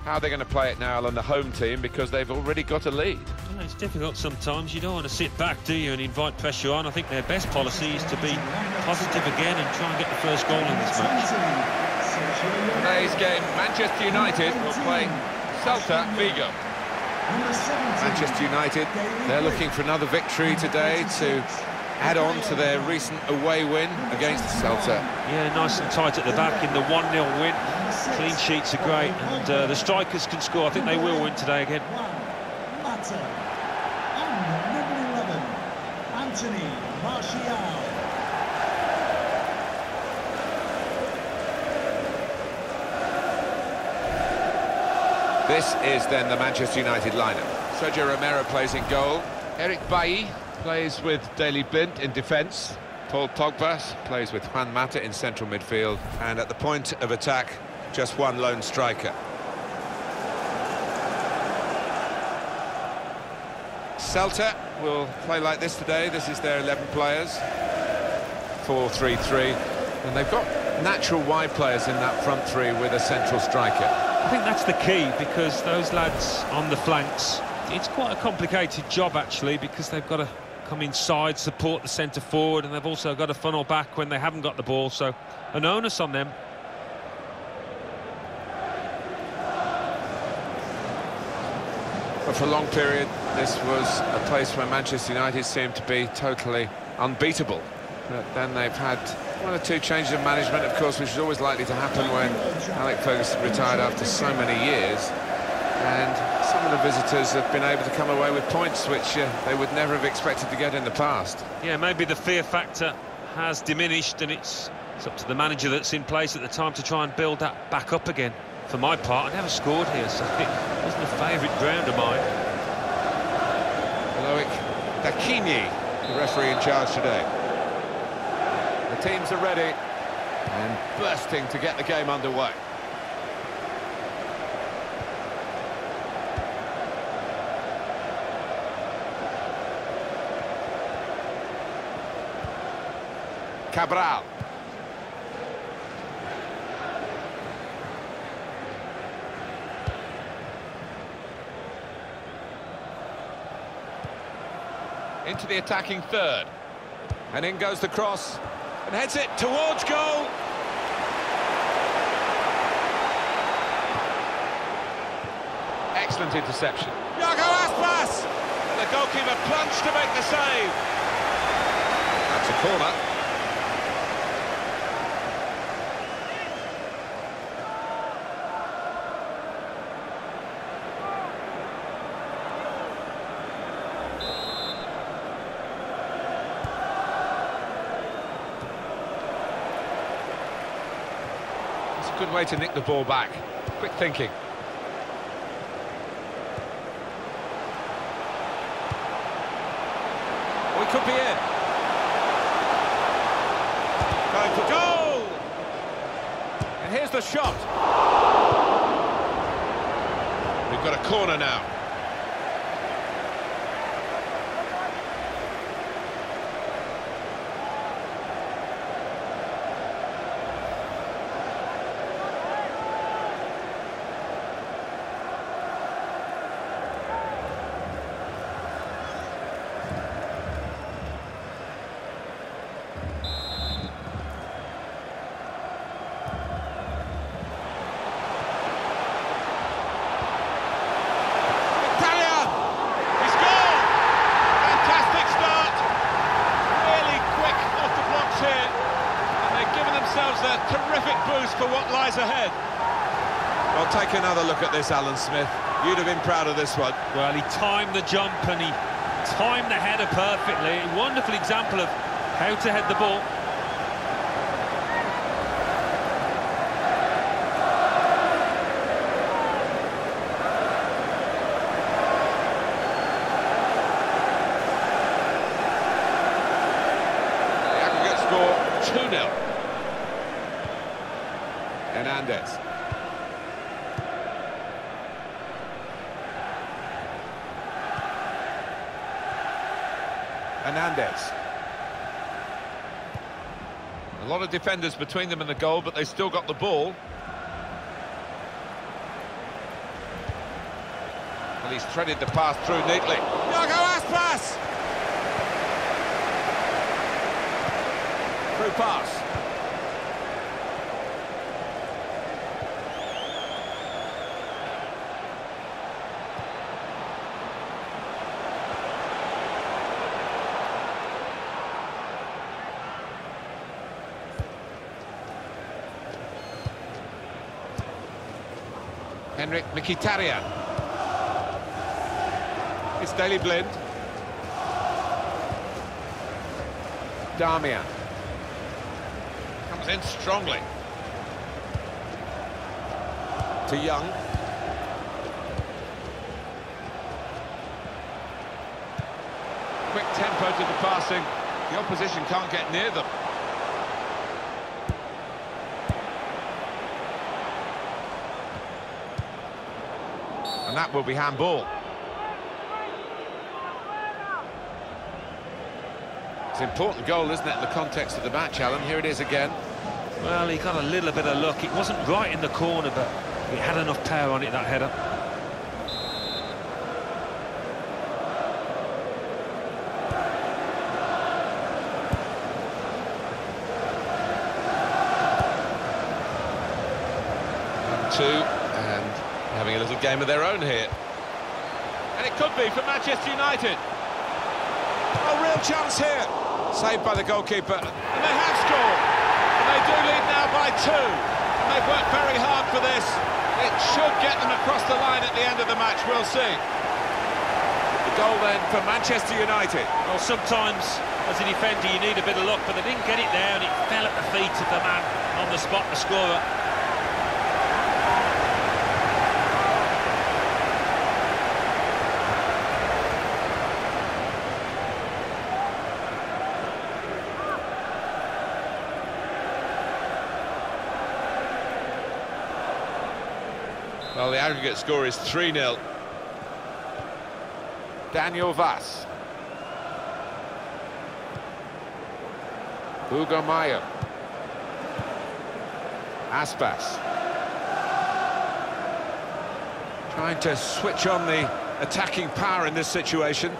How are they going to play it now on the home team, because they've already got a lead? Well, it's difficult sometimes. You don't want to sit back, do you, and invite pressure on. I think their best policy is to be positive again and try and get the first goal in this match. Today's game, Manchester United will play Celta Vigo. Manchester United, they're looking for another victory today to add on to their recent away win against Celta. Yeah, nice and tight at the back in the 1-0 win. Clean sheets are great, and the strikers can score. I think they will win today again. This is then the Manchester United lineup. Sergio Romero plays in goal. Eric Bailly plays with Daley Blind in defence. Paul Pogba plays with Juan Mata in central midfield. And at the point of attack, just one lone striker. Celta will play like this today. This is their 11 players. 4-3-3. And they've got natural wide players in that front three with a central striker. I think that's the key, because those lads on the flanks, it's quite a complicated job actually, because they've got to come inside, support the centre forward, and they've also got to funnel back when they haven't got the ball, so an onus on them. But for a long period, this was a place where Manchester United seemed to be totally unbeatable. But then they've had one or two changes of management, of course, which is always likely to happen when Alex Ferguson retired after so many years. And some of the visitors have been able to come away with points which they would never have expected to get in the past. Yeah, maybe the fear factor has diminished, and it's up to the manager that's in place at the time to try and build that back up again. For my part, I never scored here, so it wasn't a favourite ground of mine. Loic Dakini, the referee in charge today. The teams are ready and bursting to get the game underway. Cabral. Into the attacking third. And in goes the cross. And heads it towards goal. Excellent interception. Iago Aspas! And the goalkeeper plunged to make the save. That's a corner. Good way to nick the ball back. Quick thinking. We could be in. Going for goal! And here's the shot. We've got a corner now. A terrific boost for what lies ahead. Well, take another look at this, Alan Smith. You'd have been proud of this one. Well, he timed the jump and he timed the header perfectly. A wonderful example of how to head the ball. The aggregate score 2-0. Hernandez. Hernandez. A lot of defenders between them and the goal, but they still got the ball. Well, he's threaded the pass through neatly. Yago Aspas! Through pass. Henrik Mkhitaryan. It's Daley Blind. Darmian. Comes in strongly. To Young. Quick tempo to the passing. The opposition can't get near them. And that will be handball. It's an important goal, isn't it, in the context of the match, Alan? Here it is again. Well, he got a little bit of luck. It wasn't right in the corner, but he had enough power on it, that header. Two, and having a little game of their own here. And it could be for Manchester United. A real chance here. Saved by the goalkeeper. And they have scored. And they do lead now by 2. And they've worked very hard for this. It should get them across the line at the end of the match. We'll see. The goal then for Manchester United. Well, sometimes as a defender you need a bit of luck, but they didn't get it there and it fell at the feet of the man on the spot, the scorer. Well, the aggregate score is 3-0. Daniel Vaz. Hugo Mayo. Aspas. Trying to switch on the attacking power in this situation.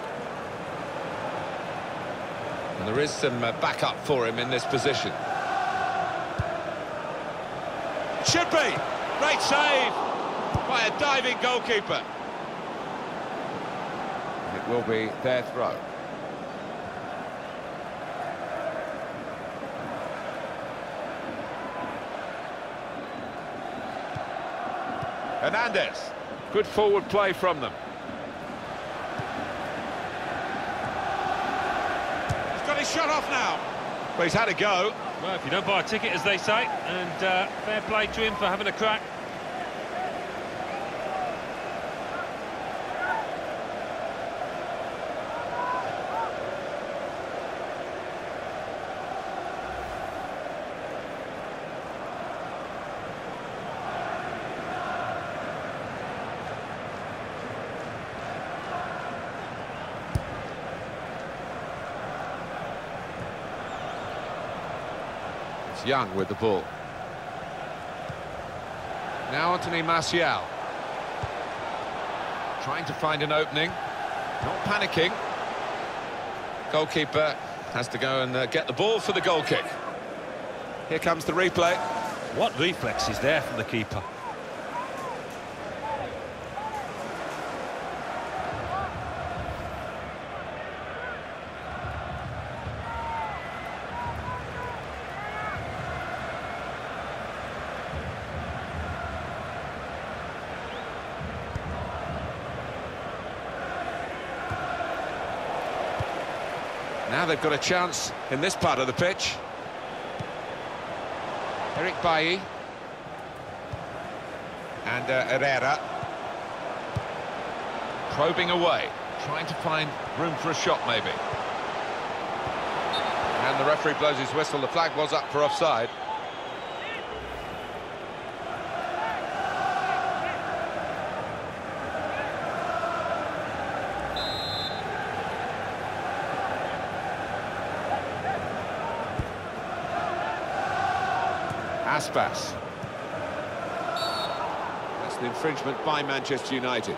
And there is some backup for him in this position. Should be! Great save! By a diving goalkeeper. It will be their throw. Hernandez. Good forward play from them. He's got his shot off now. Well, he's had a go. Well, if you don't buy a ticket, as they say, and fair play to him for having a crack. Young with the ball. Now Anthony Martial. Trying to find an opening. Not panicking. Goalkeeper has to go and get the ball for the goal kick. Here comes the replay. What reflex is there from the keeper? Now they've got a chance in this part of the pitch. Eric Bailly. And Herrera. Probing away. Trying to find room for a shot, maybe. And the referee blows his whistle. The flag was up for offside. Aspas. That's an infringement by Manchester United.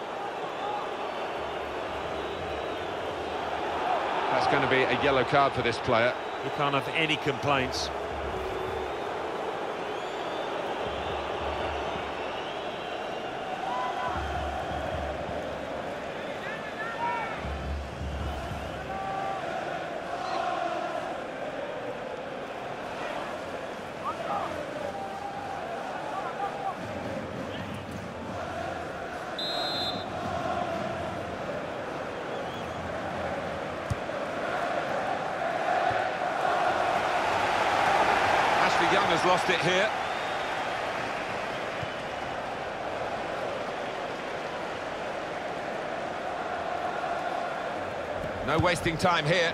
That's going to be a yellow card for this player. You can't have any complaints. Young has lost it here. No wasting time here.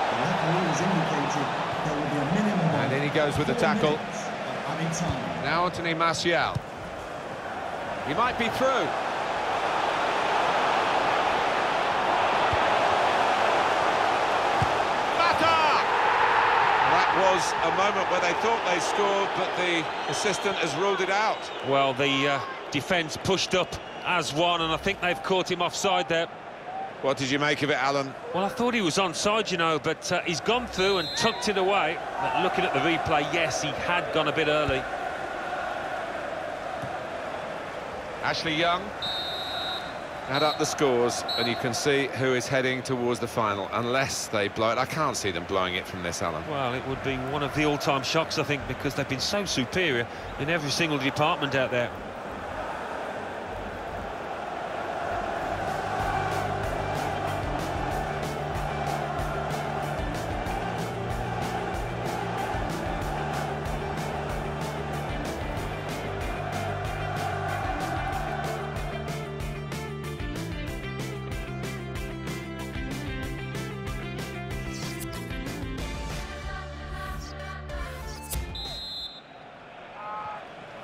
The referee has indicated there will be a minimum. And in he goes with the tackle. Added time. Now Anthony Martial. He might be through. Was a moment where they thought they scored, but the assistant has ruled it out. Well, the defence pushed up as one, and I think they've caught him offside there. What did you make of it, Alan? Well, I thought he was onside, you know, but he's gone through and tucked it away. But looking at the replay, yes, he had gone a bit early. Ashley Young. Add up the scores and you can see who is heading towards the final, unless they blow it. I can't see them blowing it from this, Alan. Well, it would be one of the all-time shocks, I think, because they've been so superior in every single department out there.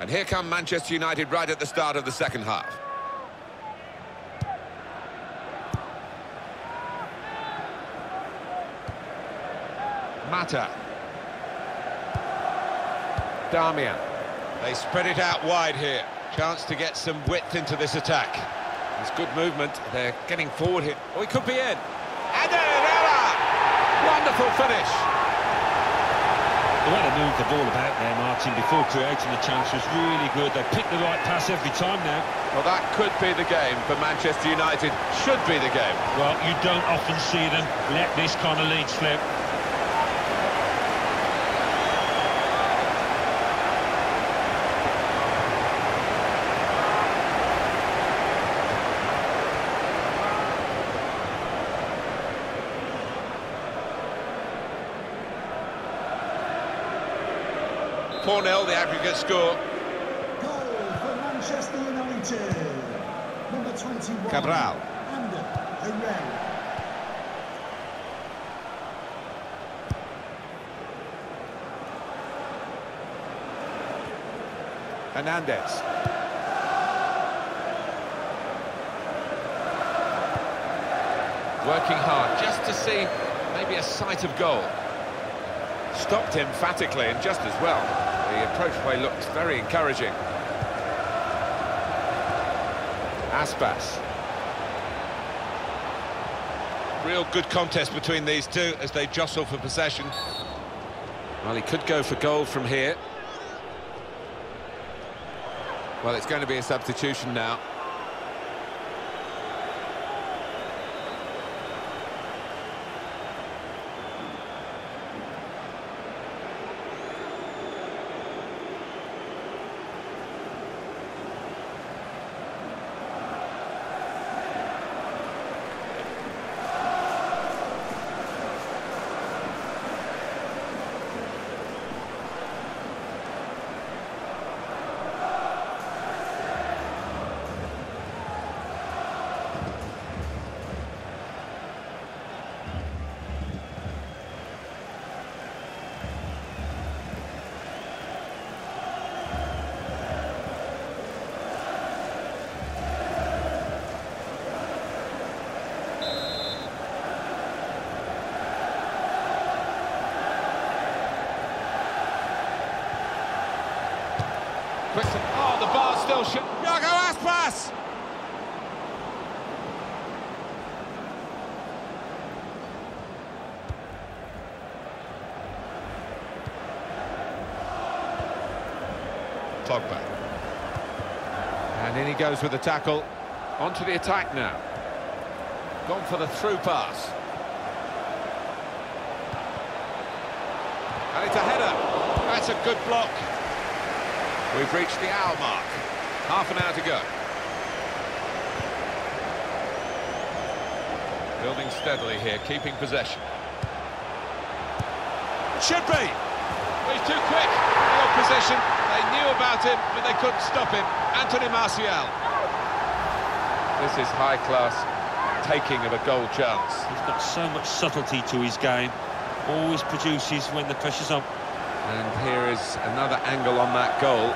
And here come Manchester United right at the start of the second half. Mata. Darmian. They spread it out wide here. Chance to get some width into this attack. It's good movement. They're getting forward here. Oh, he could be in. And wonderful finish. The way they moved the ball about there, Martin, before creating the chance was really good. They picked the right pass every time now. Well, that could be the game for Manchester United. Should be the game. Well, you don't often see them let this kind of lead slip. 4-0, the aggregate score. Goal for Manchester United. Number 21. Cabral. Ander Herrera. Hernandez. Working hard just to see maybe a sight of goal. Stopped emphatically and just as well. The approach play looked very encouraging. Aspas. Real good contest between these two as they jostle for possession. Well, he could go for goal from here. Well, it's going to be a substitution now. Oh, the bar still shut. Yago Aspas! Pogba. And in he goes with the tackle. Onto the attack now. Gone for the through pass. And it's a header. That's a good block. We've reached the hour mark. Half an hour to go. Building steadily here, keeping possession. Should be! Well, he's too quick. The opposition, they knew about him, but they couldn't stop him. Anthony Martial. This is high-class taking of a goal chance. He's got so much subtlety to his game. Always produces when the pressure's on. And here is another angle on that goal.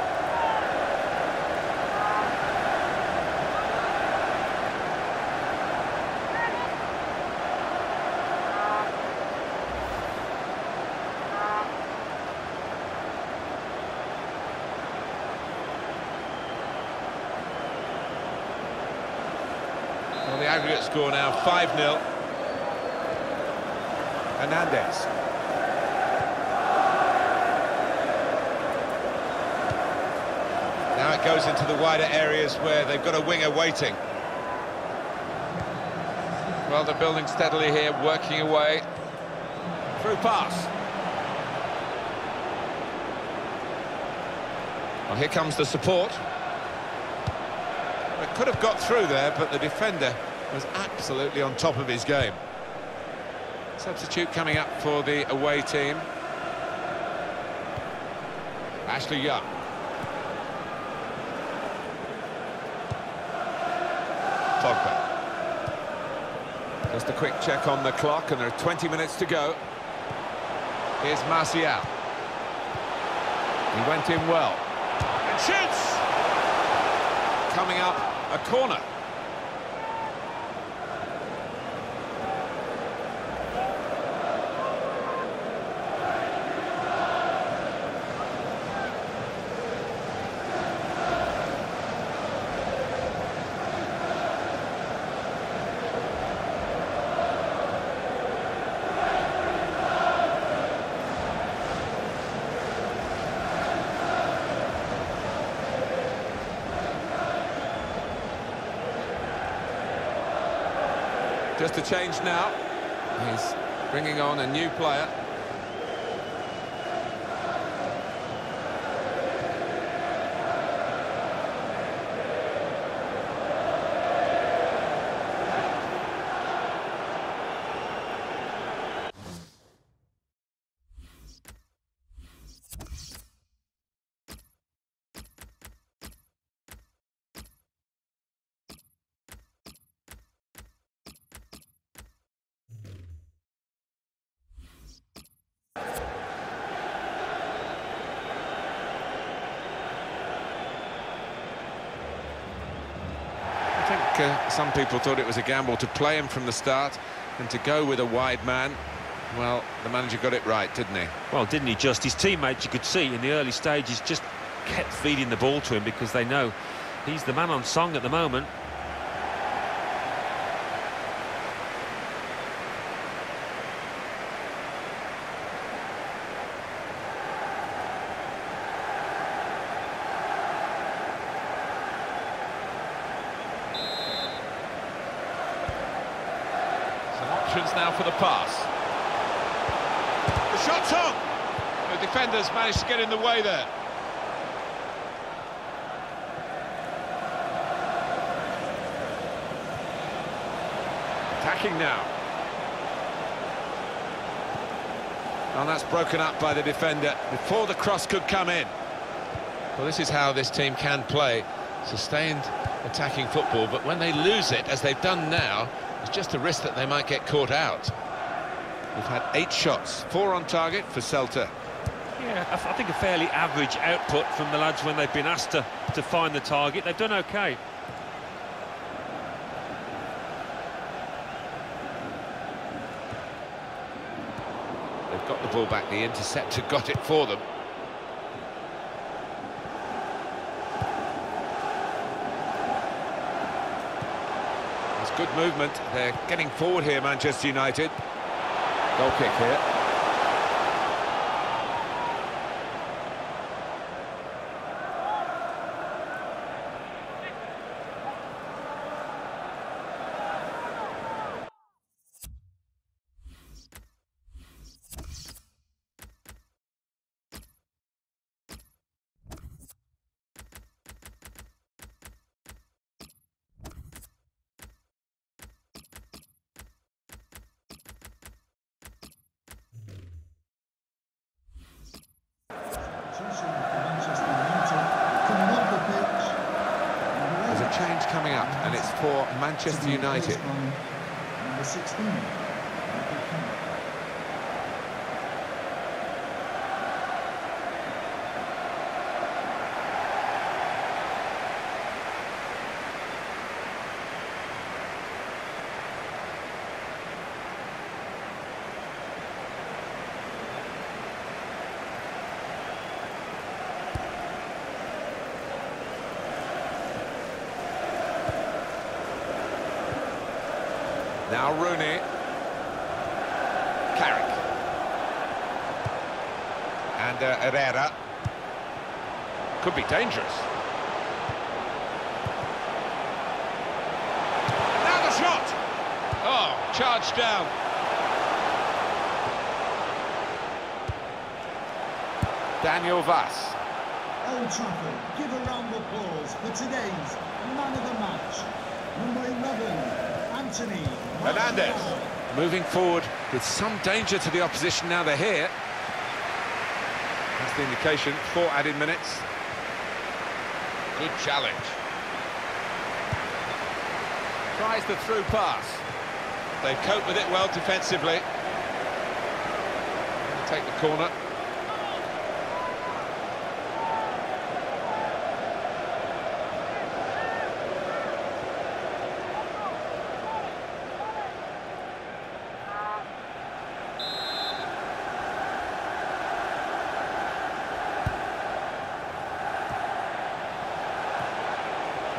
Well, the aggregate score now 5-0. Hernandez. Now it goes into the wider areas where they've got a winger waiting. Well, they're building steadily here, working away. Through pass. Well, here comes the support. It could have got through there, but the defender was absolutely on top of his game. Substitute coming up for the away team. Ashley Young. Pogba. Just a quick check on the clock, and there are 20 minutes to go. Here's Martial. He went in well. And shoots! Coming up, a corner. Just a change now. He's bringing on a new player. Some people thought it was a gamble to play him from the start and to go with a wide man. Well, the manager got it right, didn't he? Well, didn't he just? His teammates, you could see in the early stages, just kept feeding the ball to him because they know he's the man on song at the moment. Now for the pass. The shot's on! The defenders managed to get in the way there. Attacking now. And that's broken up by the defender before the cross could come in. Well, this is how this team can play. Sustained attacking football, but when they lose it, as they've done now, it's just a risk that they might get caught out. We've had 8 shots, 4 on target for Celta. Yeah, I think a fairly average output from the lads when they've been asked to find the target. They've done okay. They've got the ball back, the interceptor got it for them. Good movement. They're getting forward here, Manchester United. Goal kick here. change coming up, and it's for Manchester United. Number 16. Now Rooney. Carrick. And Herrera. Could be dangerous. Now the shot! Oh, charged down. Daniel Vaz. Old Trafford, give a round of applause for today's man of the match. Number 11. Anthony Hernandez moving forward with some danger to the opposition now they're here. That's the indication. 4 added minutes. Good challenge. Tries the through pass. They've coped with it well defensively. Take the corner.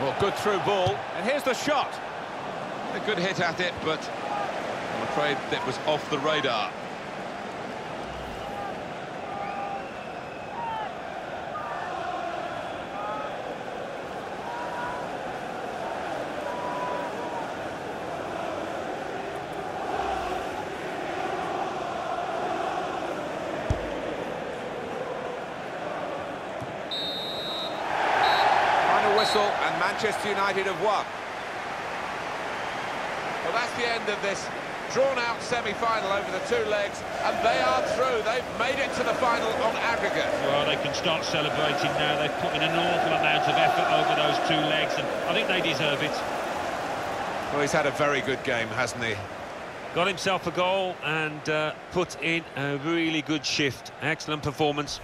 Well, good through ball, and here's the shot. A good hit at it, but I'm afraid that was off the radar. And Manchester United have won. Well, that's the end of this drawn-out semi-final over the 2 legs, and they are through. They've made it to the final on aggregate. Well, they can start celebrating now. They've put in an awful amount of effort over those 2 legs, and I think they deserve it. Well, he's had a very good game, hasn't he? Got himself a goal and put in a really good shift. Excellent performance.